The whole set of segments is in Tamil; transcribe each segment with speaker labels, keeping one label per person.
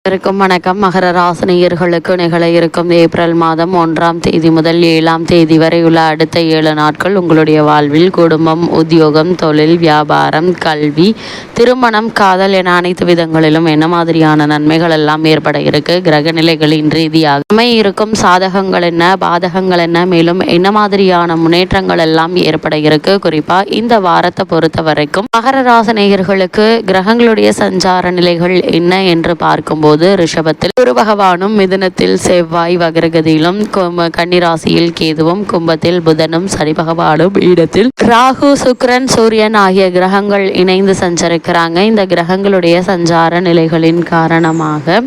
Speaker 1: வணக்கம். மகர ராசினியர்களுக்கு நிகழ இருக்கும் ஏப்ரல் மாதம் 1ஆம் தேதி முதல் 7ஆம் தேதி வரை உள்ள அடுத்த 7 நாட்கள் உங்களுடைய வாழ்வில் குடும்பம், உத்தியோகம், தொழில், வியாபாரம், கல்வி, திருமணம், காதல் என அனைத்து விதங்களிலும் என்ன மாதிரியான நன்மைகள் எல்லாம் ஏற்பட இருக்கு, கிரக நிலைகளின் ரீதியாக இருக்கும் சாதகங்கள் என்ன, பாதகங்கள் என்ன, மேலும் என்ன மாதிரியான முன்னேற்றங்கள் எல்லாம் ஏற்பட இருக்கு. குறிப்பா இந்த வாரத்தை பொறுத்த வரைக்கும் மகர ராசினியர்களுக்கு கிரகங்களுடைய சஞ்சார நிலைகள் என்ன என்று பார்க்கும்போது ரிஷபத்தில் குரு பகவானும், மிதுனத்தில் செவ்வாய் வக்ரகதியிலும், கன்னிராசியில் கேதுவும், கும்பத்தில் புதனும், சனி பகவானும், இடத்தில் ராகு, சுக்கிரன், சூரியன் ஆகிய கிரகங்கள் இணைந்து சஞ்சரிக்கிறாங்க. இந்த கிரகங்களுடைய சஞ்சார நிலைகளின் காரணமாக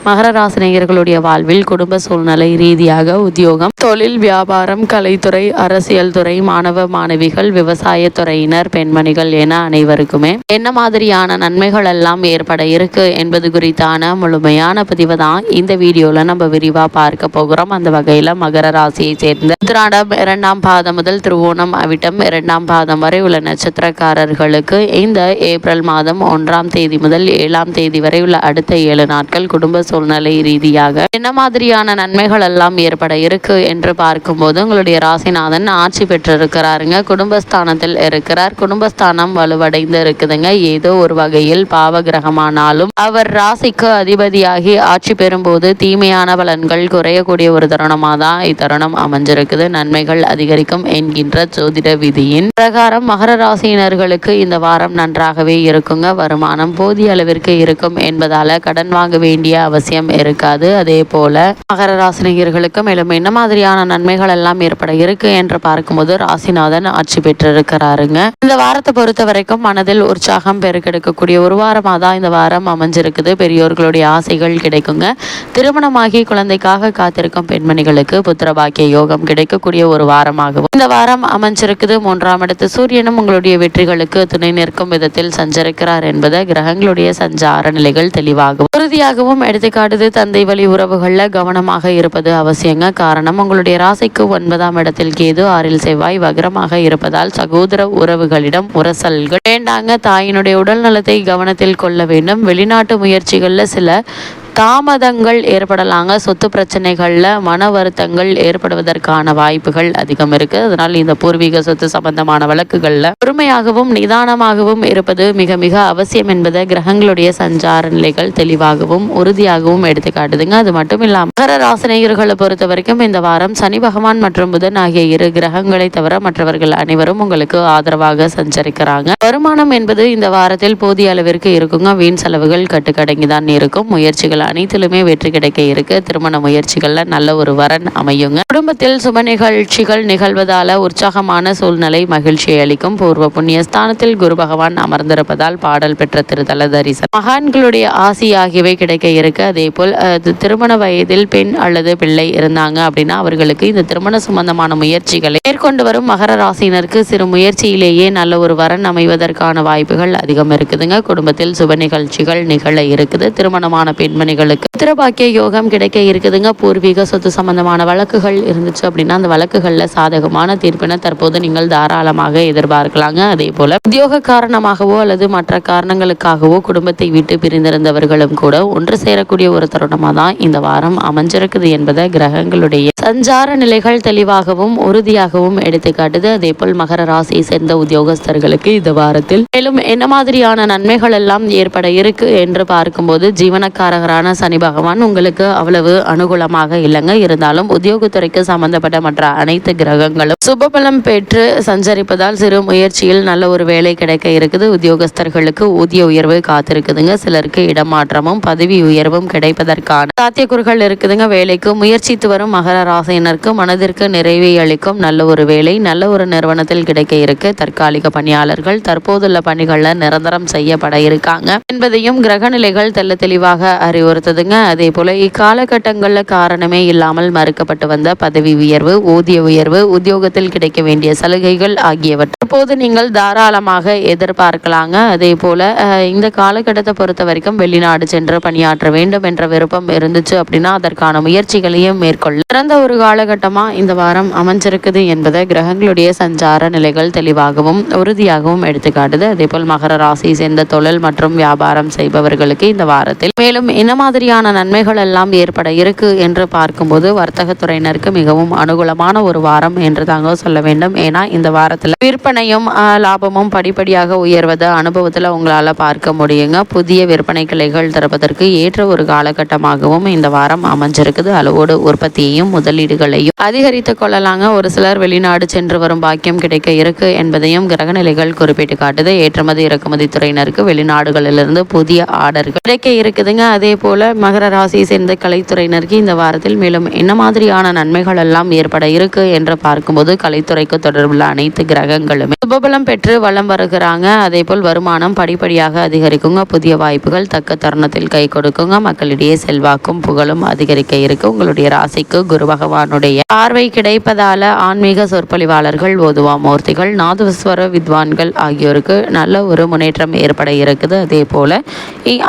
Speaker 1: மகர ராசினியர்களுடைய வாழ்வில் குடும்ப சூழ்நிலை ரீதியாக உத்தியோகம், தொழில், வியாபாரம், கலைத்துறை, அரசியல் துறை, மாணவ மாணவிகள், விவசாய துறையினர், பெண்மணிகள் என அனைவருக்குமே என்ன மாதிரியான நன்மைகள் எல்லாம் ஏற்பட இருக்கு என்பது குறித்தான முழுமையான பதிவு தான் இந்த வீடியோல நம்ம விரிவா பார்க்க போகிறோம். அந்த வகையில மகர ராசியை சேர்ந்த உத்திராடம் 2ஆம் பாதம் முதல் திருவோணம் அவிட்டம் 2ஆம் பாதம் வரை உள்ள நட்சத்திரக்காரர்களுக்கு இந்த ஏப்ரல் மாதம் 1ஆம் தேதி முதல் 7ஆம் தேதி வரை உள்ள அடுத்த 7 நாட்கள் குடும்ப சூழ்நிலை ரீதியாக என்ன மாதிரியான நன்மைகள் எல்லாம் ஏற்பட இருக்கு என்று பார்க்கும்போது உங்களுடைய ராசிநாதன் ஆட்சி பெற்றிருக்கிறாருங்க. குடும்பஸ்தானத்தில் இருக்கிறார். குடும்பஸ்தானம் வலுவடைந்து இருக்குதுங்க. ஏதோ ஒரு வகையில் பாவ கிரகமானாலும் அவர் ராசிக்கு அதிபதியாகி ஆட்சி பெறும்போது தீமையான பலன்கள் குறையக்கூடிய ஒரு தருணமாக தான் இத்தருணம் அமைஞ்சிருக்குது. நன்மைகள் அதிகரிக்கும் என்கின்ற ஜோதிட விதியின் பிரகாரம் மகர ராசியினர்களுக்கு இந்த வாரம் நன்றாகவே இருக்குங்க. வருமானம் போதிய அளவிற்கு இருக்கும் என்பதால கடன் வாங்க வேண்டிய அவசியம் இருக்காது. அதே போல மகர ராசினியர்களுக்கு மேலும் என்ன மாதிரியான நன்மைகள் எல்லாம் ஏற்பட இருக்கு என்று பார்க்கும்போது ராசிநாதன் ஆட்சி பெற்றிருக்கிறாருங்க. இந்த வாரத்தை பொறுத்த வரைக்கும் மனதில் உற்சாகம் பெருக்கெடுக்கக்கூடிய ஒரு வாரமாக தான் இந்த வாரம் அமைஞ்சிருக்குது. பெரியோர்களுடைய ஆசைகள் கிடைக்குங்க. திருமணமாகி குழந்தைக்காக காத்திருக்கும் பெண்மணிகளுக்கு புத்திர பாக்கிய யோகம் கிடைக்கக்கூடிய ஒரு வாரமாகவும் இந்த வாரம் அமைஞ்சிருக்குது. 3ஆம் இடத்து சூரியனும் உங்களுடைய வெற்றிகளுக்கு துணை நிற்கும் விதத்தில் சஞ்சரிக்கிறார் என்பதை கிரகங்களுடைய சஞ்சார நிலைகள் தெளிவாகவும் உறுதியாகவும் எடுத்துக்காட்டுது. தந்தை வழி உறவுகள்ல கவனமாக இருப்பது அவசியங்க. காரணம், உங்களுடைய ராசிக்கு 9ஆம் இடத்தில் கேது, 6இல் செவ்வாய் வக்ரமாக இருப்பதால் சகோதர உறவுகளிடம் உரசல்கள் வேண்டாங்க. தாயினுடைய உடல் நலத்தை கவனத்தில் கொள்ள வேண்டும். வெளிநாட்டு முயற்சிகள்ல சில தாமதங்கள் ஏற்படலாங்க. சொத்து பிரச்சனைகள்ல மன வருத்தங்கள் ஏற்படுவதற்கான வாய்ப்புகள் அதிகம் இருக்கு. அதனால் இந்த பூர்வீக சொத்து சம்பந்தமான வழக்குகள்ல பொறுமையாகவும் நிதானமாகவும் இருப்பது மிக மிக அவசியம் என்பதை கிரகங்களுடைய சஞ்சார நிலைகள் தெளிவாகவும் உறுதியாகவும் எடுத்துக்காட்டுதுங்க. அது மட்டும் இல்லாமல் மகர ராசினியர்களை பொறுத்த வரைக்கும் இந்த வாரம் சனி பகவான் மற்றும் புதன் ஆகிய 2 கிரகங்களை தவிர மற்றவர்கள் அனைவரும் உங்களுக்கு ஆதரவாக சஞ்சரிக்கிறாங்க. வருமானம் என்பது இந்த வாரத்தில் போதிய அளவிற்கு இருக்குங்க. வீண் செலவுகள் கட்டுக்கடங்கிதான் இருக்கும். முயற்சிகள் அனைத்திலுமே வெற்றி கிடைக்க இருக்கு. திருமண முயற்சிகள்ல நல்ல ஒரு வரன் அமையுங்க. குடும்பத்தில் சுப நிகழ்ச்சிகள் நிகழ்வதால உற்சாகமான சூழ்நிலை மகிழ்ச்சியை அளிக்கும். பூர்வ புண்ணிய ஸ்தானத்தில் குரு பகவான் அமர்ந்திருப்பதால் பாடல் பெற்ற திருத்தல தரிசனம், மகான்களுடைய ஆசி ஆகியவை கிடைக்க இருக்கு. அதே போல் திருமண வயதில் பெண் அல்லது பிள்ளை இருந்தாங்க அப்படின்னா அவர்களுக்கு இந்த திருமண சம்பந்தமான முயற்சிகளை மேற்கொண்டு வரும் மகர ராசியினருக்கு சிறு முயற்சியிலேயே நல்ல ஒரு வரன் அமைவதற்கான வாய்ப்புகள் அதிகம் இருக்குதுங்க. குடும்பத்தில் சுப நிகழ்ச்சிகள் நிகழ இருக்குது. திருமணமான பெண்மணிகளுக்கு புத்திரபாக்கிய யோகம் கிடைக்க இருக்குதுங்க. பூர்வீக சொத்து சம்பந்தமான வழக்குகள் இருந்துச்சு அப்படின்னா அந்த வழக்குகள்ல சாதகமான தீர்ப்பினை தற்போது நீங்கள் தாராளமாக எதிர்பார்க்கலாங்க. அதே போல உத்தியோக காரணமாகவோ அல்லது மற்ற காரணங்களுக்காகவோ குடும்பத்தை விட்டு பிரிந்திருந்தவர்களும் கூட ஒன்று சேரக்கூடிய ஒரு தருணமாக தான் இந்த வாரம் அமைஞ்சிருக்குது என்பதை கிரகங்களுடைய சஞ்சார நிலைகள் தெளிவாகவும் உறுதியாகவும் எடுத்துக்காட்டுது. அதே போல் மகர ராசியை சேர்ந்த உத்தியோகஸ்தர்களுக்கு இந்த வாரத்தில் மேலும் என்ன மாதிரியான நன்மைகள் எல்லாம் ஏற்பட இருக்கு என்று பார்க்கும்போது ஜீவனக்காரகரான சனி பகவான் உங்களுக்கு அவ்வளவு அனுகூலமாக இல்லைங்க. இருந்தாலும் உத்தியோகத்துறைக்கு சம்பந்தப்பட்ட மற்ற அனைத்து கிரகங்களும் சுபபலம் பெற்று சஞ்சரிப்பதால் சிறு முயற்சியில் நல்ல ஒரு வேலை கிடைக்க இருக்குது. உத்தியோகஸ்தர்களுக்கு ஊதிய உயர்வு காத்திருக்குதுங்க. சிலருக்கு இடமாற்றமும் பதவி உயர்வும் கிடைப்பதற்கான சாத்தியக்கூறுகள் இருக்குதுங்க. வேலைக்கு முயற்சித்து வரும் மகர ராசியினருக்கு மனதிற்கு நிறைவை அளிக்கும் நல்ல ஒரு வேலை நல்ல ஒரு நிறுவனத்தில் கிடைக்க இருக்கு. தற்காலிக பணியாளர்கள் தற்போதுள்ள பணிகள்ல நிரந்தரம் செய்யப்பட இருக்காங்க என்பதையும் கிரக நிலைகள் தெல்ல தெளிவாக அறிவுறுத்துதுங்க. அதே போல இக்காலகட்டங்கள்ல காரணமே இல்லாமல் மறுக்கப்பட்டு வந்த பதவி உயர்வு, ஊதிய உயர்வு, உத்தியோகத்தில் கிடைக்க வேண்டிய சலுகைகள் ஆகியவற்றை இப்போது நீங்கள் தாராளமாக எதிர்பார்க்கலாங்க. அதே போல இந்த காலகட்டத்தை பொறுத்த வரைக்கும் வெளிநாடு சென்று பணியாற்ற வேண்டும் என்ற விருப்பம் இருந்துச்சு அப்படின்னா அதற்கான முயற்சிகளையும் மேற்கொள்ள சிறந்த ஒரு காலகட்டமா இந்த வாரம் அமைஞ்சிருக்குது என்பதை கிரகங்களுடைய சஞ்சார நிலைகள் தெளிவாகவும் உறுதியாகவும் எடுத்துக்காட்டுது. அதே போல் மகர ராசி சேர்ந்த தொழில் மற்றும் வியாபாரம் செய்பவர்களுக்கு இந்த வாரத்தில் மேலும் என்ன மாதிரியான நன்மைகள் எல்லாம் ஏற்பட இருக்கு என்று பார்க்கும்போது வர்த்தகத்துறையினருக்கு மிகவும் அனுகூலமான ஒரு வாரம் என்று தாங்க சொல்ல வேண்டும். ஏன்னா இந்த வாரத்தில் விற்பனையும் லாபமும் படிப்படியாக உயர்வதை அனுபவத்தில் உங்களால் பார்க்க முடியுங்க. புதிய விற்பனை கிளைகள் திறப்பதற்கு ஏற்ற ஒரு காலகட்டமாகவும் இந்த வாரம் அமைஞ்சிருக்குது. அளவோடு உற்பத்தியையும் முதலீடுகளையும் அதிகரித்துக் கொள்ளலாங்க. ஒரு சிலர் வெளிநாடு சென்று வரும் பாக்கியம் கிடைக்க இருக்கு என்பதையும் கிரகநிலைகள் குறிப்பிட்டு காட்டுது. ஏற்றுமதி இறக்குமதி துறையினருக்கு வெளிநாடுகளிலிருந்து புதிய ஆர்டர்கள் கிடைக்க இருக்குதுங்க. அதே போல மகர ராசியை சேர்ந்த கலைத்துறையினருக்கு இந்த வாரத்தில் மேலும் என்ன மாதிரியான நன்மைகள் எல்லாம் ஏற்பட இருக்கு என்று பார்க்கும்போது கலைத்துறைக்கு தொடர்புள்ள அனைத்து கிரகங்களுமே சுபபலம் பெற்று வலம் வருகிறாங்க. அதே போல் வருமானம் படிப்படியாக அதிகரிக்குங்க. புதிய வாய்ப்புகள் தக்க தருணத்தில் கை கொடுக்குங்க. மக்களிடையே செல்வாக்கும் புகழும் அதிகரிக்க இருக்கு. உங்களுடைய ராசிக்கு குரு பகவானுடைய பார்வை கிடைப்பதால ஆன்மீக சொற்பொழிவாளர்கள், ஓதுவா மூர்த்திகள், நாதஸ்வர வித்வான்கள் ஆகியோருக்கு நல்ல ஒரு முன்னேற்றம் ஏற்பட இருக்குது. அதே போல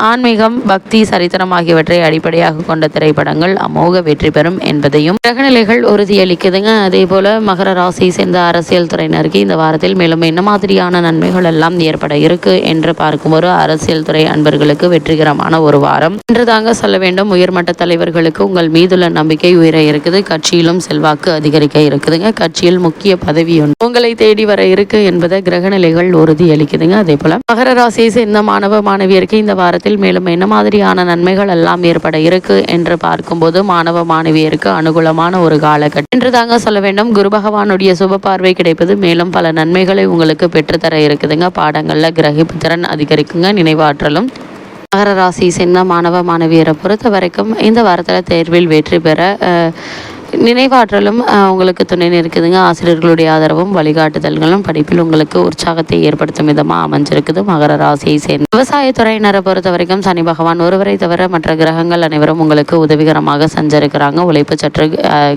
Speaker 1: ஆன்மீகம், பக்தி, சரித்திரம் ஆகியவற்றை அடிப்படையாக கொண்ட திரைப்படங்கள் அமோக வெற்றி பெறும் என்பதையும் கிரகநிலைகள் உறுதியளிக்குதுங்க. அதே போல மகர ராசியை சேர்ந்த அரசியல் துறையினருக்கு இந்த வாரத்தில் மேலும் என்ன மாதிரியான நன்மைகள் எல்லாம் ஏற்பட இருக்கு என்று பார்க்கும்போது அரசியல் துறை அன்பர்களுக்கு வெற்றிகரமான ஒரு வாரம் என்று தாங்க சொல்ல வேண்டும். உயர்மட்ட தலைவர்களுக்கு உங்கள் மீதுள்ள நம்பிக்கை உயர இருக்குது. கட்சியிலும் செல்வாக்கு அதிகரிக்க இருக்குதுங்க. கட்சியில் முக்கிய பதவி ஒன்று உங்களை தேடி வர இருக்கு என்பதை கிரகநிலைகள் உறுதி அளிக்குதுங்க. அதே போல மகர ராசியை சேர்ந்த மாணவ மாணவியருக்கு இந்த வாரத்தில் மேலும் என்ன மாதிரியான நன்மைகள் எல்லாம் ஏற்பட இருக்கு என்று பார்க்கும்போது மாணவ மாணவியருக்கு அனுகூலமான ஒரு காலகட்டம் என்று தாங்க சொல்ல வேண்டும். குரு பகவானுடைய சுப பார்வை கிடைப்பது மேலும் பல நன்மைகளை உங்களுக்கு பெற்றுத்தர இருக்குதுங்க. பாடங்கள்ல கிரகிப்பு திறன் அதிகரிக்குங்க. நினைவாற்றலும் மகர ராசியை சேர்ந்த மாணவ மாணவியரை பொறுத்த வரைக்கும் இந்த வாரத்தில் தேர்வில் வெற்றி பெற நினைவாற்றலும் உங்களுக்கு துணை இருக்குதுங்க. ஆசிரியர்களுடைய ஆதரவும் வழிகாட்டுதல்களும் படிப்பில் உங்களுக்கு உற்சாகத்தை ஏற்படுத்தும் விதமாக அமைஞ்சிருக்குது. மகர ராசியை சேர்ந்த விவசாயத்துறையினரை பொறுத்த வரைக்கும் சனி பகவான் ஒருவரை தவிர மற்ற கிரகங்கள் அனைவரும் உங்களுக்கு உதவிகரமாக செஞ்சிருக்கிறாங்க. உழைப்பு சற்று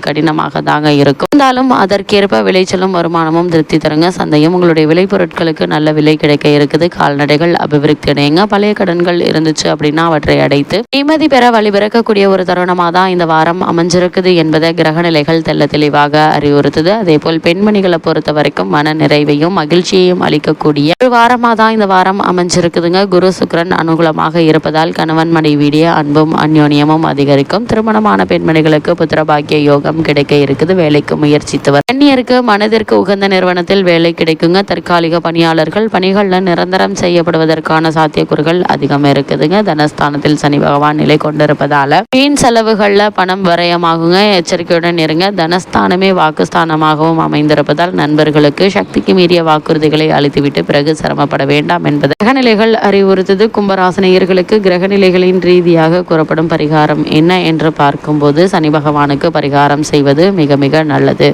Speaker 1: கடினமாக தாங்க இருக்கும். இருந்தாலும் அதற்கேற்ப விளைச்சலும் வருமானமும் திருப்தி தருங்க. சந்தையும் உங்களுடைய விளைபொருட்களுக்கு நல்ல விலை கிடைக்க இருக்குது. கால்நடைகள் அபிவிருத்தி அடையுங்க. பழைய கடன்கள் இருந்துச்சு அப்படின்னா அவற்றை அடைத்து நிம்மதி பெற வழிபிறக்கக்கூடிய ஒரு தருணமாக தான் இந்த வாரம் அமைஞ்சிருக்குது என்பதை கிரகநிலைகள் தெல்ல தெளிவாக அறிவுறுத்துது. அதே போல் பெண்மணிகளை பொறுத்த வரைக்கும் மன நிறைவையும் மகிழ்ச்சியையும் அளிக்கக்கூடிய ஒரு வாரமாக தான் இந்த வாரம் அமைஞ்சிருக்குதுங்க. குரு சுக்கிரன் அனுகூலமாக இருப்பதால் கணவன் மனைவியிடையே அன்பும் அந்யோன்யமும் அதிகரிக்கும். திருமணமான பெண்மணிகளுக்கு புத்திரபாக்கிய யோகம் கிடைக்க இருக்குது. வேலைக்கு முயற்சித்தவர் கன்னியருக்கு மனதிற்கு உகந்த நிறுவனத்தில் வேலை கிடைக்குங்க. தற்காலிக பணியாளர்கள் பணிகளில் நிரந்தரம் செய்யப்படுவதற்கான சாத்தியக்கூறுகள் அதிகம் இருக்குதுங்க. தனஸ்தானத்தில் சனி பகவான் நிலை கொண்டிருப்பதால வீண் செலவுகள்ல பணம் விரயமாகுங்க. எச்சரிக்கையுடன் இருங்க. தனஸ்தானமே வாக்குஸ்தானமாகவும் அமைந்திருப்பதால் நண்பர்களுக்கு சக்திக்கு மீறிய வாக்குறுதிகளை அளித்துவிட்டு பிறகு சிரமப்பட வேண்டாம் என்பது கிரகநிலைகள் அறிவுறுத்தது. கும்பராசினியர்களுக்கு கிரகநிலைகளின் ரீதியாக கூறப்படும் பரிகாரம் என்ன என்று பார்க்கும்போது சனி பகவானுக்கு பரிகாரம் செய்வது மிக மிக நல்லது.